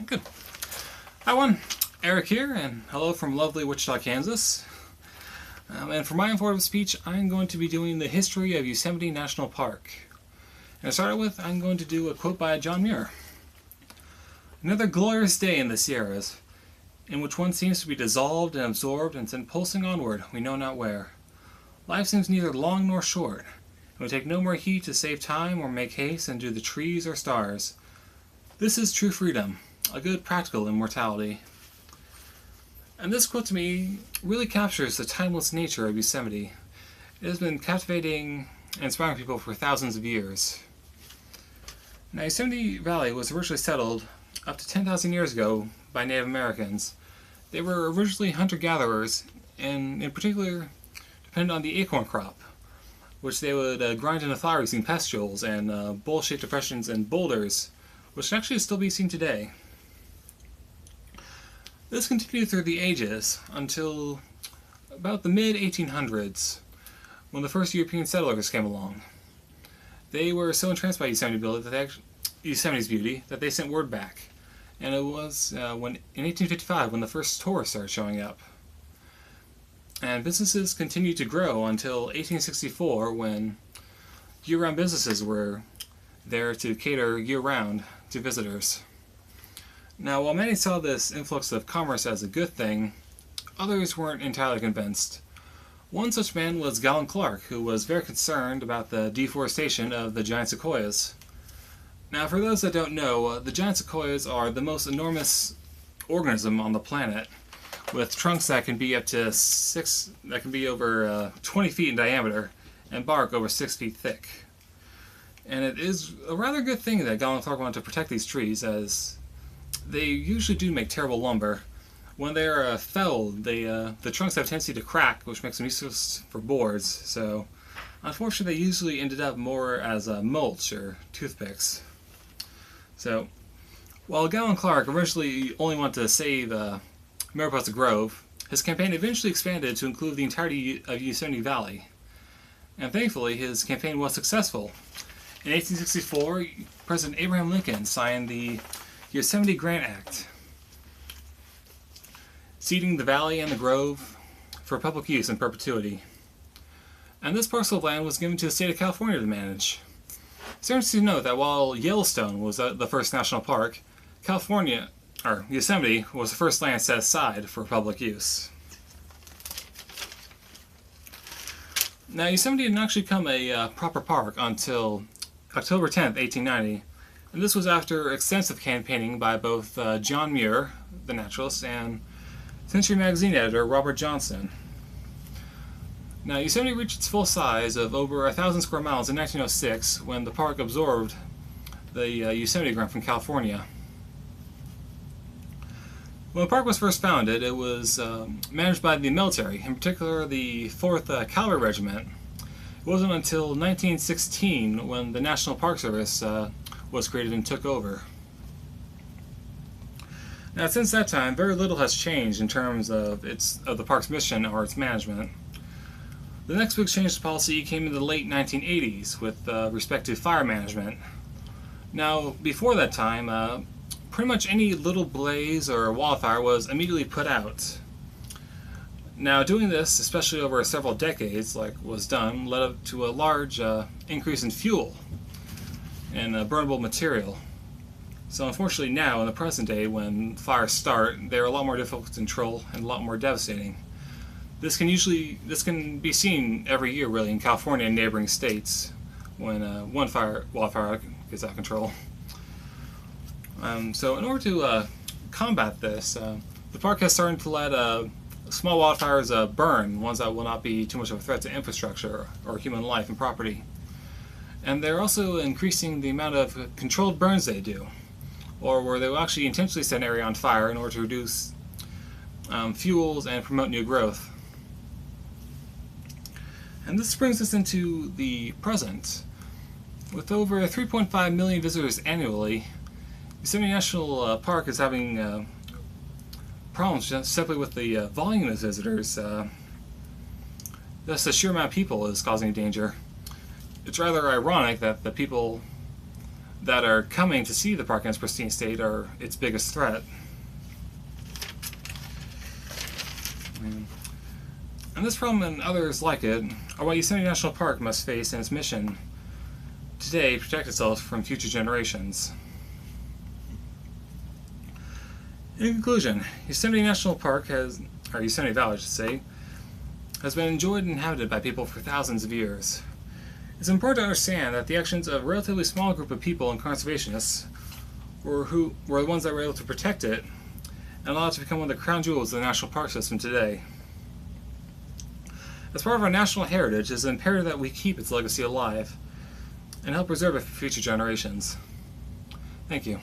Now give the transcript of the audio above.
Good. Hi, everyone. Eric here, and hello from lovely Wichita, Kansas. And for my informative speech, I'm going to be doing the history of Yosemite National Park. And to start with, I'm going to do a quote by John Muir. Another glorious day in the Sierras, in which one seems to be dissolved and absorbed and sent pulsing onward, we know not where. Life seems neither long nor short, and we take no more heed to save time or make haste into the trees or stars. This is true freedom, a good practical immortality. And this quote to me really captures the timeless nature of Yosemite. It has been captivating and inspiring people for thousands of years. Now, Yosemite Valley was originally settled up to 10,000 years ago by Native Americans. They were originally hunter-gatherers, and in particular depended on the acorn crop, which they would grind into flour using pustules and bowl-shaped depressions and boulders, which can actually still be seen today. This continued through the ages until about the mid-1800s, when the first European settlers came along. They were so entranced by Yosemite's beauty that they sent word back, and it was in 1855 when the first tourists started showing up. And businesses continued to grow until 1864, when year-round businesses were there to cater year-round to visitors. Now, while many saw this influx of commerce as a good thing, others weren't entirely convinced. One such man was Galen Clark, who was very concerned about the deforestation of the giant sequoias. Now, for those that don't know, the giant sequoias are the most enormous organism on the planet, with trunks that can be over 20 feet in diameter and bark over 6 feet thick. And it is a rather good thing that Galen Clark wanted to protect these trees, as they usually do make terrible lumber. When they are felled, the trunks have a tendency to crack, which makes them useless for boards. So, unfortunately, they usually ended up more as mulch or toothpicks. So, while Galen Clark originally only wanted to save Mariposa Grove, his campaign eventually expanded to include the entirety of Yosemite Valley. And thankfully, his campaign was successful. In 1864, President Abraham Lincoln signed the Yosemite Grant Act, ceding the valley and the grove for public use in perpetuity. And this parcel of land was given to the state of California to manage. It's interesting to note that while Yellowstone was the first national park, Yosemite was the first land set aside for public use. Now, Yosemite didn't actually become a proper park until October 10th, 1890, and this was after extensive campaigning by both John Muir, the naturalist, and Century Magazine editor Robert Johnson. Now, Yosemite reached its full size of over 1,000 square miles in 1906 when the park absorbed the Yosemite grant from California. When the park was first founded, it was managed by the military, in particular the 4th Cavalry Regiment. It wasn't until 1916 when the National Park Service was created and took over. Now, since that time, very little has changed in terms of the park's mission or its management. The next big change to policy came in the late 1980s with respect to fire management. Now, before that time, pretty much any little blaze or wildfire was immediately put out. Now, doing this, especially over several decades, like was done, led up to a large increase in fuel and burnable material. So unfortunately now, in the present day, when fires start, they're a lot more difficult to control and a lot more devastating. This can be seen every year, really, in California and neighboring states when one wildfire gets out of control. So in order to combat this, the park has started to let small wildfires burn, ones that will not be too much of a threat to infrastructure or human life and property. And they're also increasing the amount of controlled burns they do, or where they will actually intentionally set an area on fire in order to reduce fuels and promote new growth. And this brings us into the present. With over 3.5 million visitors annually, Yosemite National Park is having problems just simply with the volume of visitors. Thus, the sheer amount of people is causing danger. It's rather ironic that the people that are coming to see the park in its pristine state are its biggest threat. And this problem and others like it are what Yosemite National Park must face in its mission today to protect itself from future generations. In conclusion, Yosemite National Park or Yosemite Valley, I should say, has been enjoyed and inhabited by people for thousands of years. It's important to understand that the actions of a relatively small group of people and conservationists were the ones that were able to protect it and allow it to become one of the crown jewels of the national park system today. As part of our national heritage, it is imperative that we keep its legacy alive and help preserve it for future generations. Thank you.